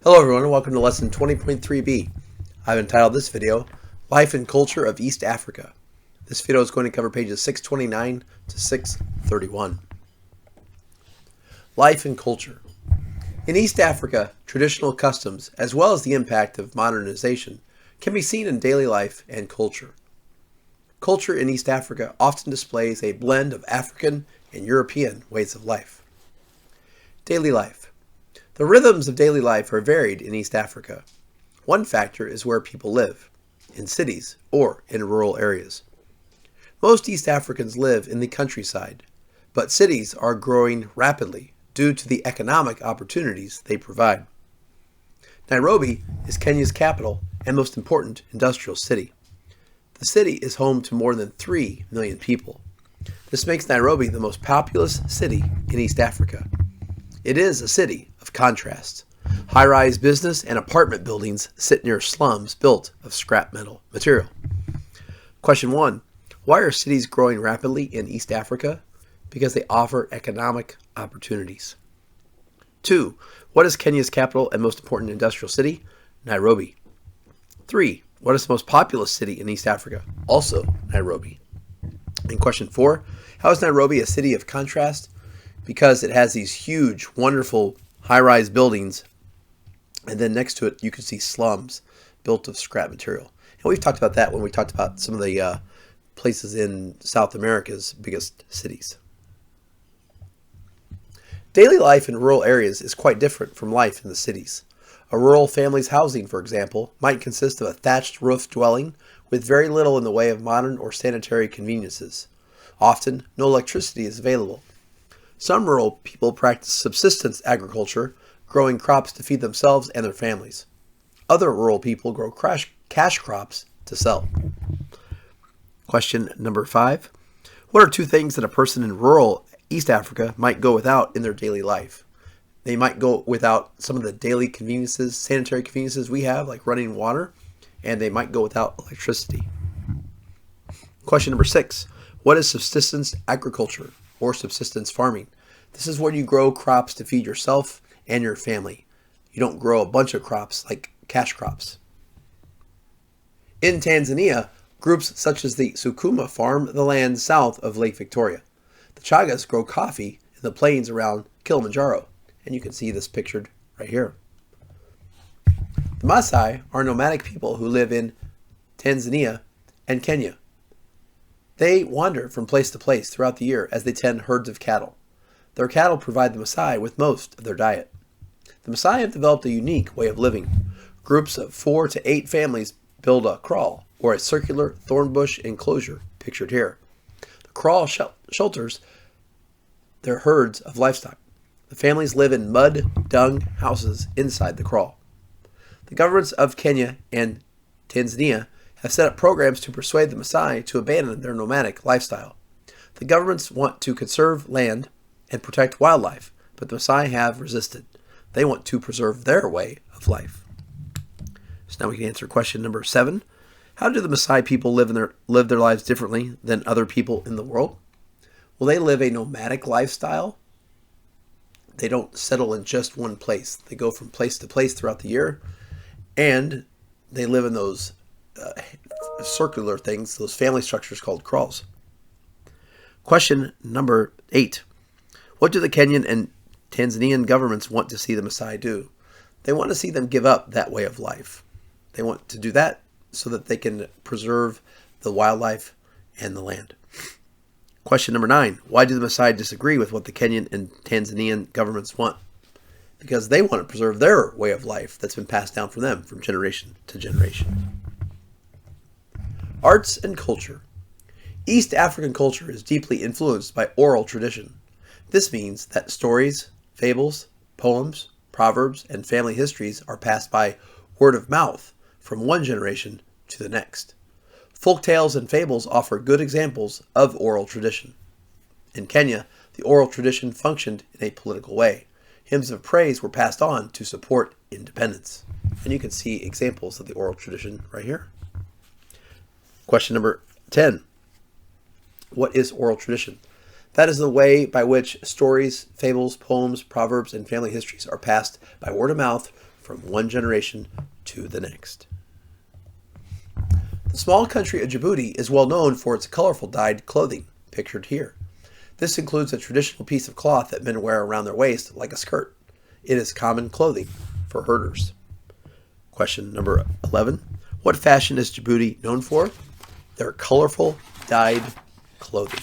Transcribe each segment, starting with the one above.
Hello everyone and welcome to lesson 20.3B. I've entitled this video, Life and Culture of East Africa. This video is going to cover pages 629 to 631. Life and Culture. In East Africa, traditional customs, as well as the impact of modernization, can be seen in daily life and culture. Culture in East Africa often displays a blend of African and European ways of life. Daily life. The rhythms of daily life are varied in East Africa. One factor is where people live, in cities or in rural areas. Most East Africans live in the countryside, but cities are growing rapidly due to the economic opportunities they provide. Nairobi is Kenya's capital and most important industrial city. The city is home to more than 3 million people. This makes Nairobi the most populous city in East Africa. It is a city of contrasts. High-rise business and apartment buildings sit near slums built of scrap metal material. Question 1. Why are cities growing rapidly in East Africa? Because they offer economic opportunities. 2. What is Kenya's capital and most important industrial city? Nairobi. 3. What is the most populous city in East Africa? Also Nairobi. And question 4. How is Nairobi a city of contrast? Because it has these huge, wonderful, high-rise buildings, and then next to it you can see slums built of scrap material. And we've talked about that when we talked about some of the places in South America's biggest cities. Daily life in rural areas is quite different from life in the cities. A rural family's housing, for example, might consist of a thatched roof dwelling with very little in the way of modern or sanitary conveniences. Often, no electricity is available. Some rural people practice subsistence agriculture, growing crops to feed themselves and their families. Other rural people grow cash crops to sell. Question number 5. What are 2 things that a person in rural East Africa might go without in their daily life? They might go without some of the daily conveniences, sanitary conveniences we have, like running water, and they might go without electricity. Question number 6. What is subsistence agriculture or subsistence farming? This is where you grow crops to feed yourself and your family. You don't grow a bunch of crops like cash crops. In Tanzania, groups such as the Sukuma farm the land south of Lake Victoria. The Chagas grow coffee in the plains around Kilimanjaro, and you can see this pictured right here. The Maasai are nomadic people who live in Tanzania and Kenya. They wander from place to place throughout the year as they tend herds of cattle. Their cattle provide the Maasai with most of their diet. The Maasai have developed a unique way of living. Groups of 4 to 8 families build a kraal, or a circular thornbush enclosure, pictured here. The kraal shelters their herds of livestock. The families live in mud, dung houses inside the kraal. The governments of Kenya and Tanzania have set up programs to persuade the Maasai to abandon their nomadic lifestyle. The governments want to conserve land and protect wildlife, but the Maasai have resisted. They want to preserve their way of life. So now we can answer question number 7. How do the Maasai people live their lives differently than other people in the world? Well, they live a nomadic lifestyle. They don't settle in just one place. They go from place to place throughout the year, and they live in those circular things, those family structures called kraals. Question number 8. What do the Kenyan and Tanzanian governments want to see the Maasai do? They want to see them give up that way of life. They want to do that so that they can preserve the wildlife and the land. Question number 9. Why do the Maasai disagree with what the Kenyan and Tanzanian governments want? Because they want to preserve their way of life that's been passed down from them from generation to generation. Arts and culture. East African culture is deeply influenced by oral tradition. This means that stories, fables, poems, proverbs, and family histories are passed by word of mouth from one generation to the next. Folk tales and fables offer good examples of oral tradition. In Kenya, the oral tradition functioned in a political way. Hymns of praise were passed on to support independence. And you can see examples of the oral tradition right here. Question number 10. What is oral tradition? That is the way by which stories, fables, poems, proverbs, and family histories are passed by word of mouth from one generation to the next. The small country of Djibouti is well known for its colorful dyed clothing, pictured here. This includes a traditional piece of cloth that men wear around their waist like a skirt. It is common clothing for herders. Question number 11. What fashion is Djibouti known for? Their colorful dyed clothing.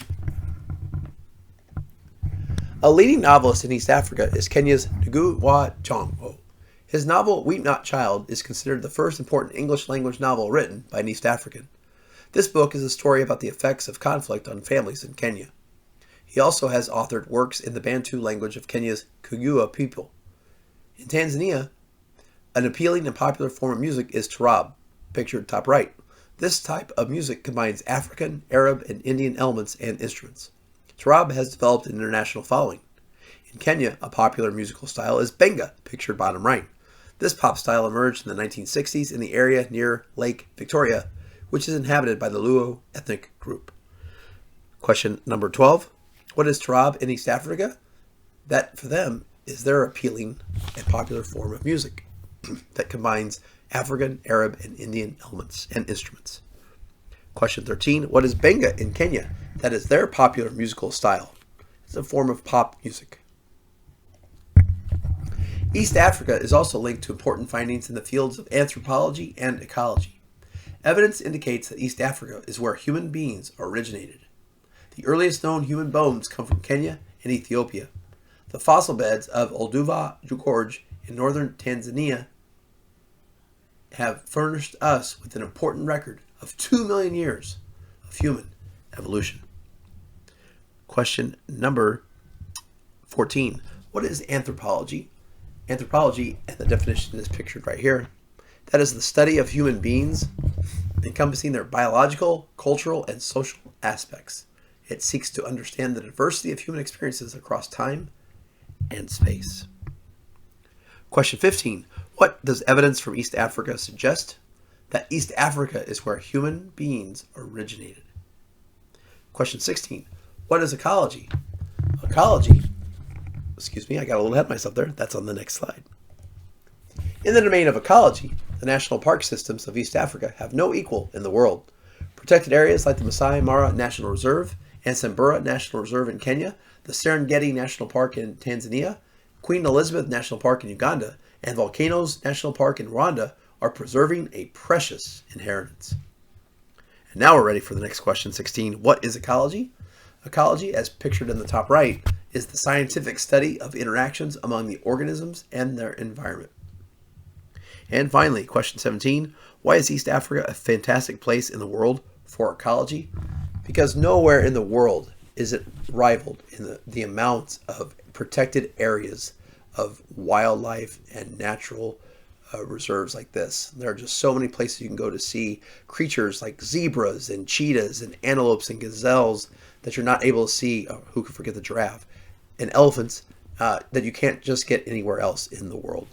A leading novelist in East Africa is Kenya's Ngugi wa Thiong'o. His novel Weep Not Child is considered the first important English language novel written by an East African. This book is a story about the effects of conflict on families in Kenya. He also has authored works in the Bantu language of Kenya's Kikuyu people. In Tanzania, an appealing and popular form of music is taarab, pictured top right. This type of music combines African, Arab, and Indian elements and instruments. Taarab has developed an international following. In Kenya, a popular musical style is benga, pictured bottom right. This pop style emerged in the 1960s in the area near Lake Victoria, which is inhabited by the Luo ethnic group. Question number 12. What is taarab in East Africa? That, for them, is their appealing and popular form of music that combines African, Arab, and Indian elements and instruments. Question 13. What is benga in Kenya? That is their popular musical style. It's a form of pop music. East Africa is also linked to important findings in the fields of anthropology and ecology. Evidence indicates that East Africa is where human beings originated. The earliest known human bones come from Kenya and Ethiopia. The fossil beds of Olduvai Gorge in northern Tanzania have furnished us with an important record of 2 million years of human evolution. Question number 14. What is anthropology? Anthropology, and the definition is pictured right here, that is the study of human beings, encompassing their biological, cultural, and social aspects. It seeks to understand the diversity of human experiences across time and space. Question 15. What does evidence from East Africa suggest? That East Africa is where human beings originated. Question 16. What is ecology? Ecology, I got a little ahead of myself there. That's on the next slide. In the domain of ecology, the national park systems of East Africa have no equal in the world. Protected areas like the Masai Mara National Reserve and Samburu National Reserve in Kenya, the Serengeti National Park in Tanzania, Queen Elizabeth National Park in Uganda, and Volcanoes National Park in Rwanda are preserving a precious inheritance. And now we're ready for the next question, 16. What is ecology? Ecology, as pictured in the top right, is the scientific study of interactions among the organisms and their environment. And finally, question 17. Why is East Africa a fantastic place in the world for ecology? Because nowhere in the world is it rivaled in the amounts of protected areas of wildlife and natural reserves like this. There are just so many places you can go to see creatures like zebras and cheetahs and antelopes and gazelles that you're not able to see, who could forget the giraffe, and elephants that you can't just get anywhere else in the world.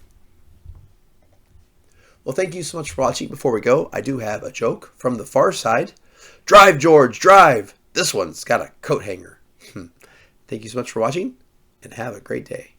Well, thank you so much for watching. Before we go, I do have a joke from the far side. Drive, George, drive! This one's got a coat hanger. Thank you so much for watching, and have a great day.